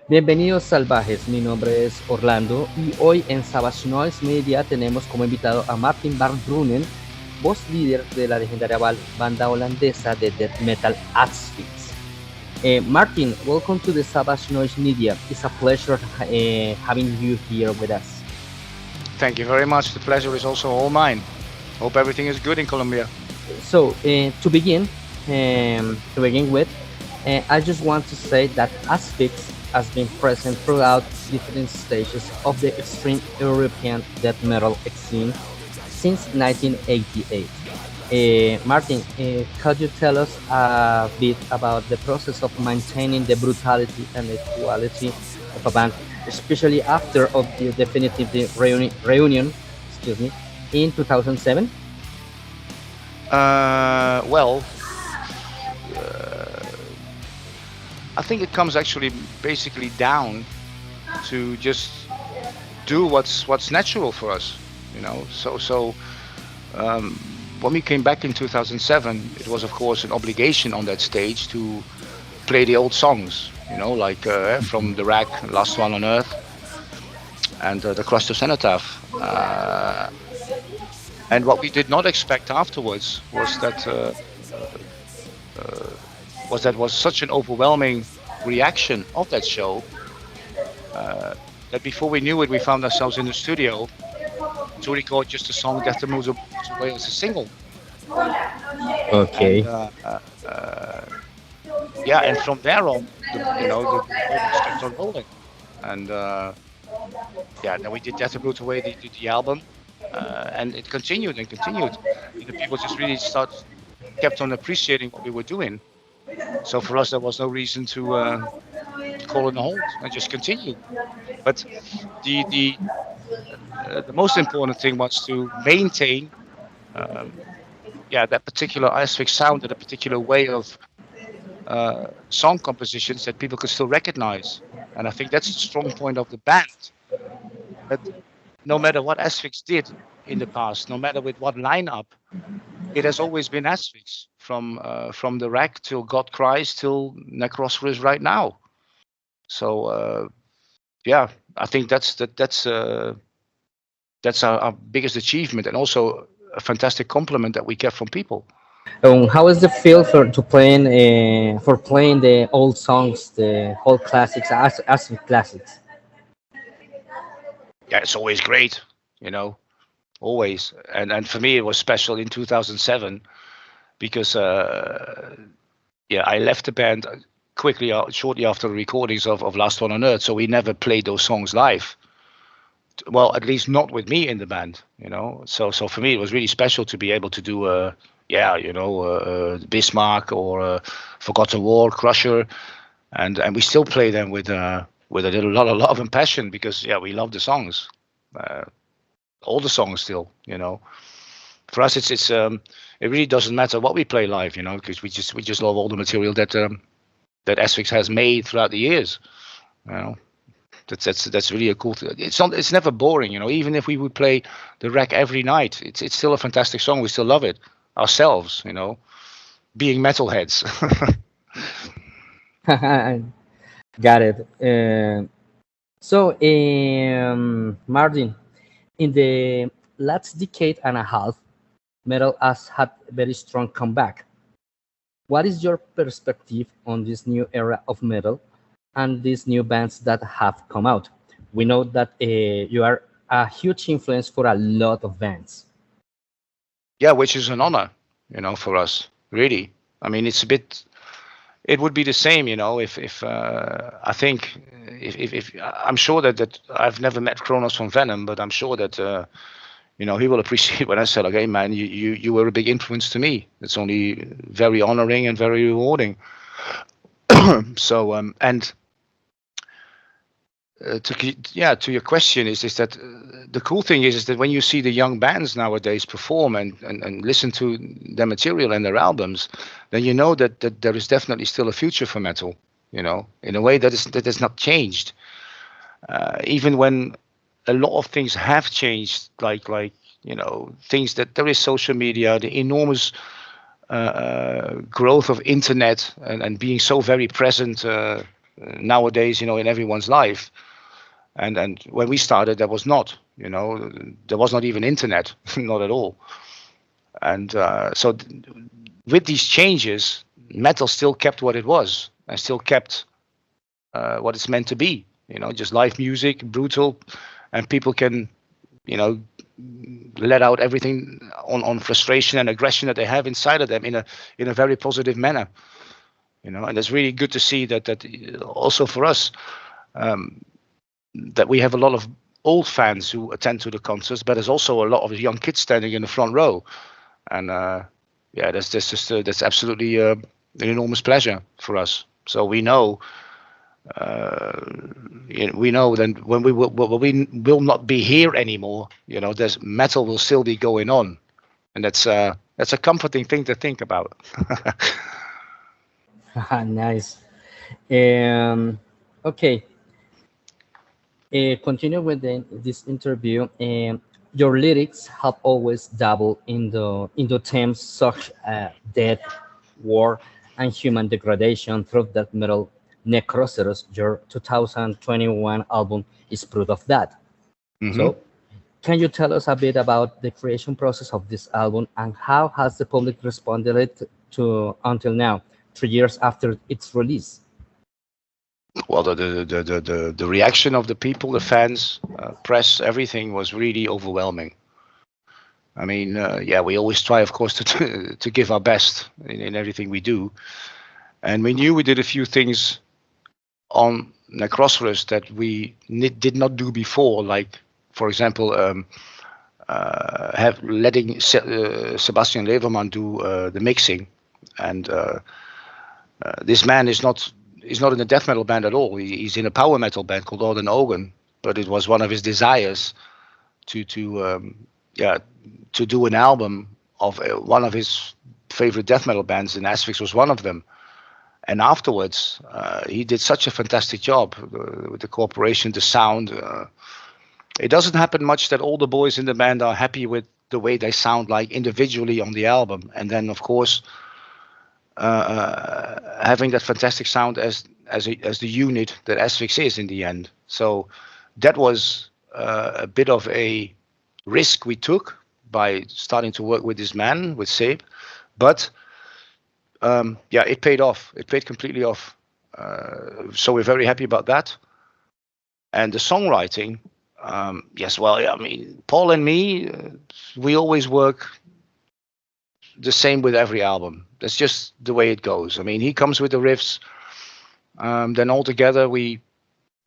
Bienvenidos salvajes, mi nombre es Orlando y hoy en Savage Noise Media tenemos como invitado a Martin Van Drunen, voz líder de la legendaria banda holandesa de Death Metal Asphyx. Martin, welcome to the Savage Noise Media. It's a pleasure having you here with us. Thank you very much. The pleasure is also all mine. Hope everything is good in Colombia. So to begin with, I just want to say that Asphyx has been present throughout different stages of the extreme European death metal scene since 1988. Martin, could you tell us a bit about the process of maintaining the brutality and the quality of a band, especially after of the definitive reunion, excuse me, in 2007? Well, I think it comes actually basically down to just do what's natural for us, you know. So when we came back in 2007, it was of course an obligation on that stage to play the old songs, you know, like from the Rack, Last One on Earth, and the Crust of Cenotaph. And what we did not expect afterwards was that was such an overwhelming reaction of that show that before we knew it, we found ourselves in the studio to record just a song Death Metal Away as a single. Okay. And, yeah, and from there on, the just kept on rolling. And yeah, then we did Death Metal Away, the album, and it continued and continued. And the people just really kept on appreciating what we were doing. So for us, there was no reason to call it a halt and just continue. But the most important thing was to maintain, that particular Asphyx sound and a particular way of song compositions that people could still recognize. And I think that's the strong point of the band. That no matter what Asphyx did in the past, no matter with what lineup, it has always been Asphyx from the Rack till God Cries till Necrospheres right now. So yeah, I think that's our biggest achievement, and also a fantastic compliment that we get from people. How is the feel for playing the old songs, the old classics, as classics? Yeah, it's always great, you know, always. And for me, it was special in 2007 because I left the band quickly, shortly after the recordings of Last One on Earth, so we never played those songs live. Well, at least not with me in the band, you know. So for me, it was really special to be able to do Bismarck or Forgotten War, Crusher, and we still play them with a lot of love and passion because we love the songs, all the songs still, you know. For us, it's it really doesn't matter what we play live, you know, because we just love all the material that Asphyx has made throughout the years, you know. That's really a cool thing. It's never boring, you know. Even if we would play the Rack every night, it's still a fantastic song. We still love it ourselves, you know, being metalheads. Got it. So, Martin, in the last decade and a half, metal has had a very strong comeback. What is your perspective on this new era of metal and these new bands that have come out? We know that you are a huge influence for a lot of bands. Yeah, which is an honor, you know, for us, really. I mean, it would be the same, you know, if I think if I'm sure that I've never met Kronos from Venom, but I'm sure that you know, he will appreciate when I said, okay, man, you were a big influence to me. It's only very honoring and very rewarding. So and to your question is that the cool thing is that when you see the young bands nowadays perform and listen to their material and their albums, then you know that there is definitely still a future for metal, you know, in a way that has not changed. Even when a lot of things have changed, like you know, things that there is social media, the enormous growth of internet and being so very present nowadays, in everyone's life. And when we started, there was not, there was not even internet, not at all. And so with these changes, metal still kept what it was, and still kept what it's meant to be. Just live music, brutal, and people can, let out everything on frustration and aggression that they have inside of them in a very positive manner. And it's really good to see that also for us, that we have a lot of old fans who attend to the concerts, but there's also a lot of young kids standing in the front row, and that's absolutely an enormous pleasure for us. So we know then when we will not be here anymore, there's metal will still be going on, and that's a comforting thing to think about. Nice. Okay. Continue with this interview. Your lyrics have always dabbled into themes such as death, war, and human degradation through Death Metal Necroceros. Your 2021 album is proof of that. Mm-hmm. So, can you tell us a bit about the creation process of this album and how has the public responded to until now, 3 years after its release? Well, the reaction of the people, the fans, press, everything was really overwhelming. I mean, we always try, of course, to give our best in everything we do. And we knew we did a few things on Necroceros that we did not do before, like, for example, letting Sebastian Leverman do the mixing. And this man is not in a death metal band at all. He's in a power metal band called Orden Ogen, but it was one of his desires to do an album of one of his favorite death metal bands, and Asphyx was one of them. And afterwards, he did such a fantastic job with the cooperation, the sound. It doesn't happen much that all the boys in the band are happy with the way they sound like individually on the album, and then of course having that fantastic sound as the unit that Asphyx is in the end. So that was a bit of a risk we took by starting to work with this man, with Seb, but it paid off. It paid completely off. So we're very happy about that. And the songwriting, yes, well, I mean, Paul and me, we always work the same with every album. That's just the way it goes. I mean, he comes with the riffs, then all together we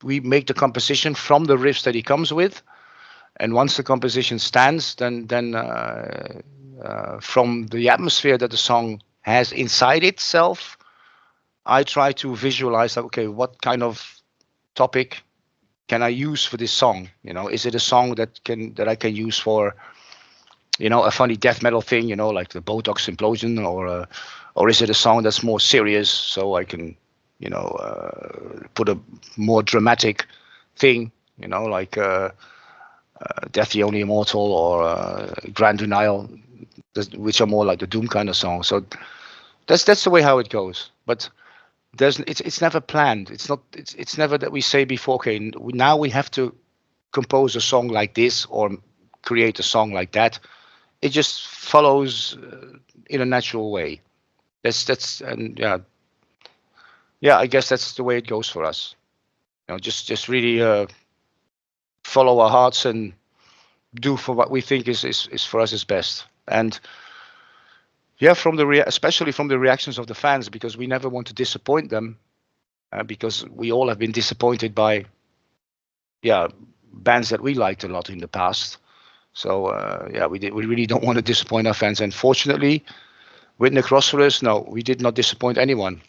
make the composition from the riffs that he comes with. And once the composition stands, then from the atmosphere that the song has inside itself, I try to visualize, okay, what kind of topic can I use for this song? Is it a song that I can use for, a funny death metal thing, like the Botox implosion, or is it a song that's more serious, so I can, put a more dramatic thing, like Death the Only Immortal or Grand Denial, which are more like the doom kind of song. So that's the way how it goes. But it's never planned. It's never that we say before, okay, now we have to compose a song like this or create a song like that. It just follows in a natural way. I guess that's the way it goes for us. Just really follow our hearts and do for what we think is for us is best. And especially from the reactions of the fans, because we never want to disappoint them, because we all have been disappointed by bands that we liked a lot in the past. So we really don't want to disappoint our fans. And fortunately, with Necroceros, no, we did not disappoint anyone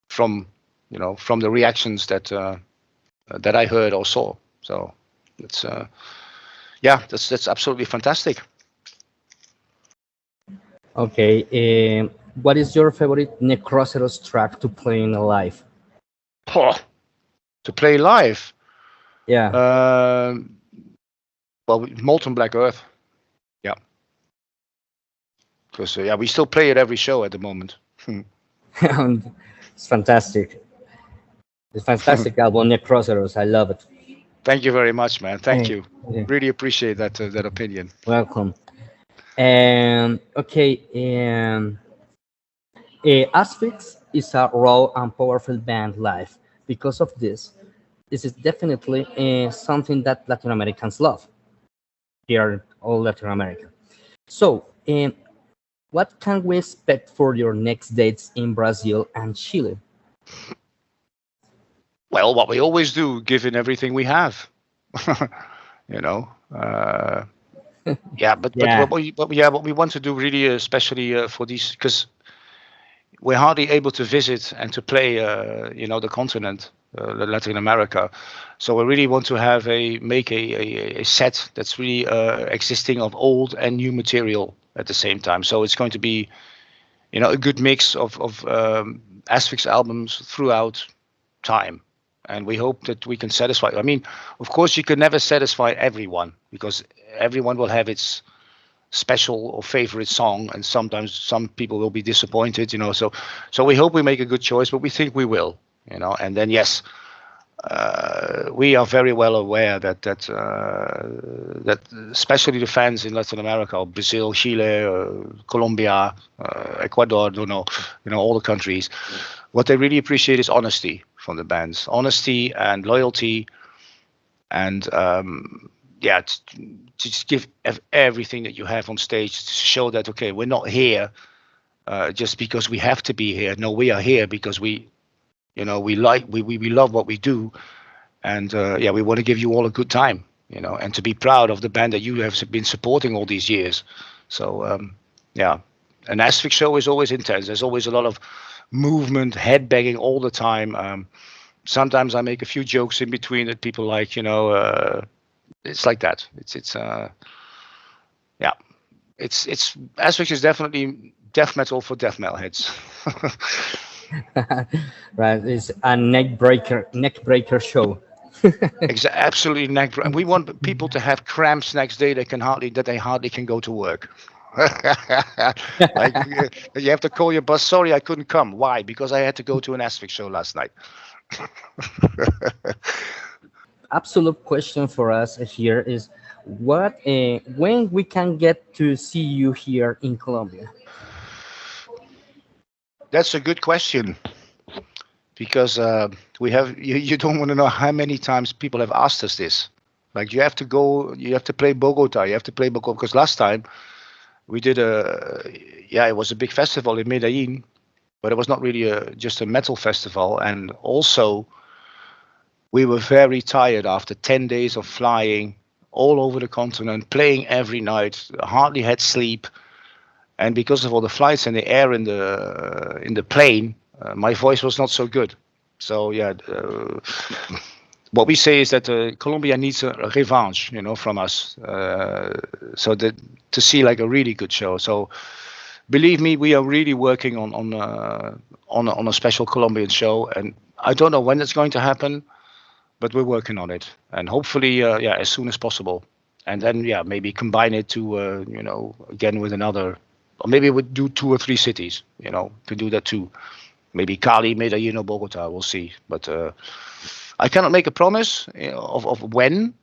from the reactions that I heard or saw. So that's absolutely fantastic. Okay, what is your favorite Necroceros track to play in live? To play live? Yeah. Well, Molten Black Earth. Yeah. Because we still play it every show at the moment. It's fantastic. It's fantastic album, Necroceros. I love it. Thank you very much, man. Thank Hey, you. okay, Really appreciate that opinion. welcome. And okay, Asphyx is a raw and powerful band live. Because of this is definitely something that Latin Americans love here in all Latin America. So, what can we expect for your next dates in Brazil and Chile? Well, what we always do, given everything we have, you know. Yeah, but Yeah, what we want to do really, especially for these, because we're hardly able to visit and to play, the continent, Latin America. So we really want to have a set that's really existing of old and new material at the same time. So it's going to be, a good mix of Asphyx albums throughout time. And we hope that we can satisfy. I mean, of course, you can never satisfy everyone because everyone will have its special or favorite song, and sometimes some people will be disappointed. So we hope we make a good choice, but we think we will. And then yes, we are very well aware that especially the fans in Latin America, or Brazil, Chile, Colombia, Ecuador, all the countries, what they really appreciate is honesty from the bands, honesty and loyalty, and to just give everything that you have on stage to show that okay, we're not here just because we have to be here. No, we are here because we love what we do, and we want to give you all a good time, and to be proud of the band that you have been supporting all these years. So an Asphyx show is always intense. There's always a lot of movement, headbanging all the time. Sometimes I make a few jokes in between that people like, it's like that. It's Asphyx is definitely death metal for death metal heads. right. It's a neck breaker show. Absolutely neck. And we want people to have cramps next day. They hardly can go to work. Like you have to call your boss. Sorry, I couldn't come. Why? Because I had to go to an Asphyx show last night. Absolute question for us here is when we can get to see you here in Colombia. That's a good question because we have you don't want to know how many times people have asked us this. Like you have to play Bogota, because last time we did it was a big festival in Medellin, but it was not really just a metal festival, and also we were very tired after 10 days of flying all over the continent, playing every night, hardly had sleep. And because of all the flights and the air in the plane, my voice was not so good. So what we say is that Colombia needs a revanche, from us, so that to see like a really good show. So believe me, we are really working on a special Colombian show, and I don't know when it's going to happen, but we're working on it, and hopefully, as soon as possible. And then maybe combine it to again with another. Or maybe we'll do 2 or 3 cities, could do that too. Maybe Cali, Medellin, or Bogota, we'll see. But I cannot make a promise of when,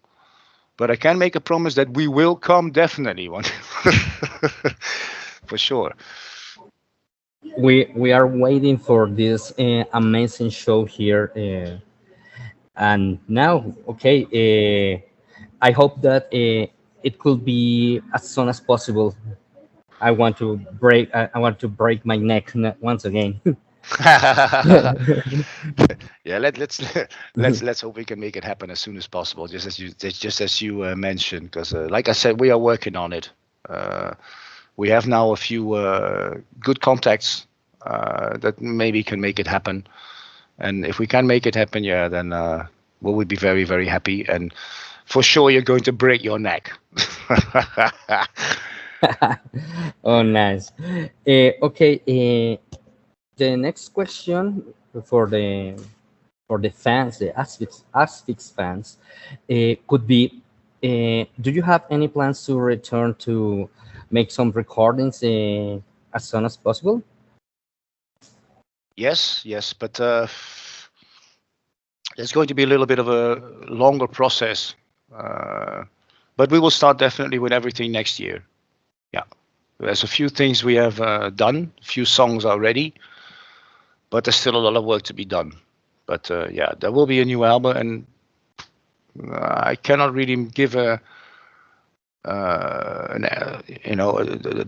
but I can make a promise that we will come definitely one. For sure. We are waiting for this amazing show here, and now, okay, I hope that it could be as soon as possible. I want to break my neck once again. Let's hope we can make it happen as soon as possible, just as you mentioned, because like I said, we are working on it. We have now a few good contacts that maybe can make it happen, and if we can make it happen, then we would be very, very happy, and for sure you're going to break your neck. Oh, nice. Okay. The next question for the fans, the Asphyx fans, could be: do you have any plans to return to make some recordings as soon as possible? Yes, but There's going to be a little bit of a longer process, but we will start definitely with everything next year. Yeah, there's a few things we have done, a few songs are ready, but there's still a lot of work to be done. But yeah, there will be a new album, and I cannot really give a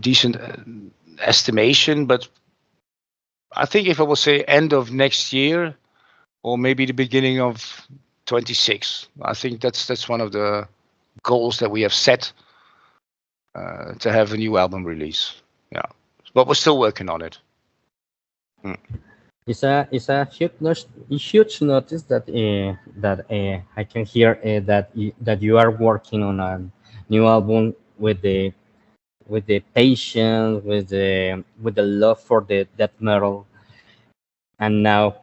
decent estimation, but I think if I will say end of next year or maybe the beginning of 26, I think that's one of the goals that we have set, to have a new album release. Yeah, but we're still working on it. It's a huge notice that I can hear that you are working on a new album with the patience, with the love for the death metal, and now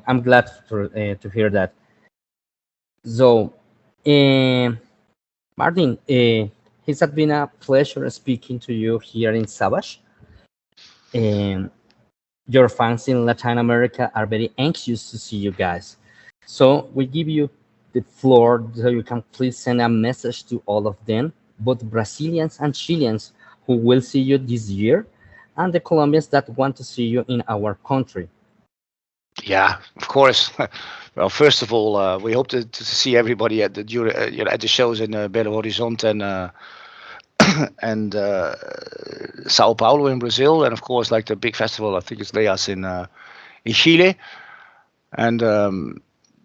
I'm glad to hear that. So, Martin, it's been a pleasure speaking to you here in Savage. Your fans in Latin America are very anxious to see you guys. So we give you the floor so you can please send a message to all of them, both Brazilians and Chileans who will see you this year, and the Colombians that want to see you in our country. Yeah, of course. Well, first of all, we hope to see everybody at the shows in Belo Horizonte and Sao Paulo in Brazil, and of course, like the big festival, I think it's Leas in Chile. And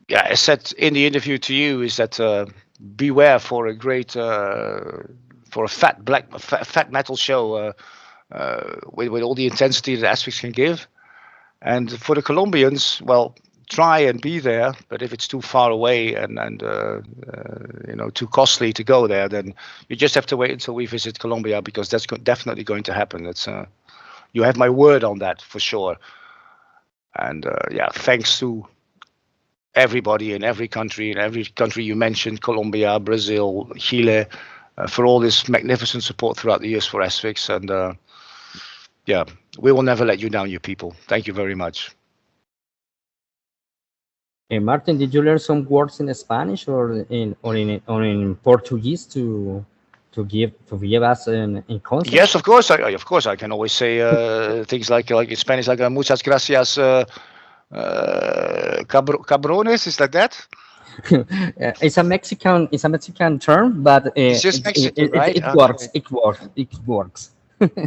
yeah, as said in the interview to you, is that beware for a great for a fat metal show with all the intensity that Asphyx can give. And for the Colombians, well, try and be there, but if it's too far away and too costly to go there, then you just have to wait until we visit Colombia, because that's definitely going to happen. It's you have my word on that for sure. And yeah, thanks to everybody in every country you mentioned, Colombia, Brazil, Chile, for all this magnificent support throughout the years for Asphyx. And yeah, we will never let you down, you people. Thank you very much. Martin, did you learn some words in Spanish or in Portuguese to give us in concept? Yes, of course. I can always say things like in Spanish, like muchas gracias, cabrones. Is like that? It's a Mexican term, but it's just Mexican, right? It works.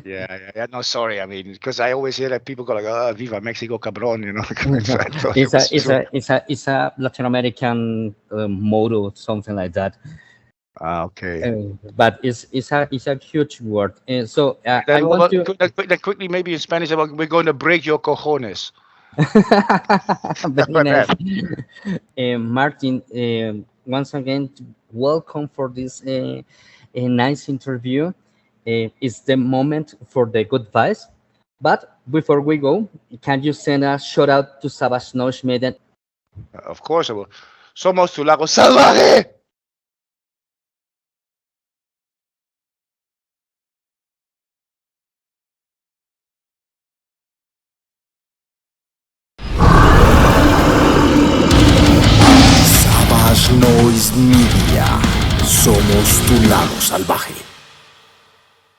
Yeah. No, sorry. I mean, because I always hear that people go like, "Viva Mexico, cabrón," you know. It's a Latin American motto, something like that. Okay. But it's a huge word. So I want to quickly, maybe in Spanish, we're going to break your cojones. Very nice. Martin, once again, welcome for this nice interview. It's the moment for the good vibes. But before we go, can you send a shout out to Savage Noise Maiden? Of course I will. Somos tu lago salvaje. Savage Noise Media. Somos tu lado salvaje.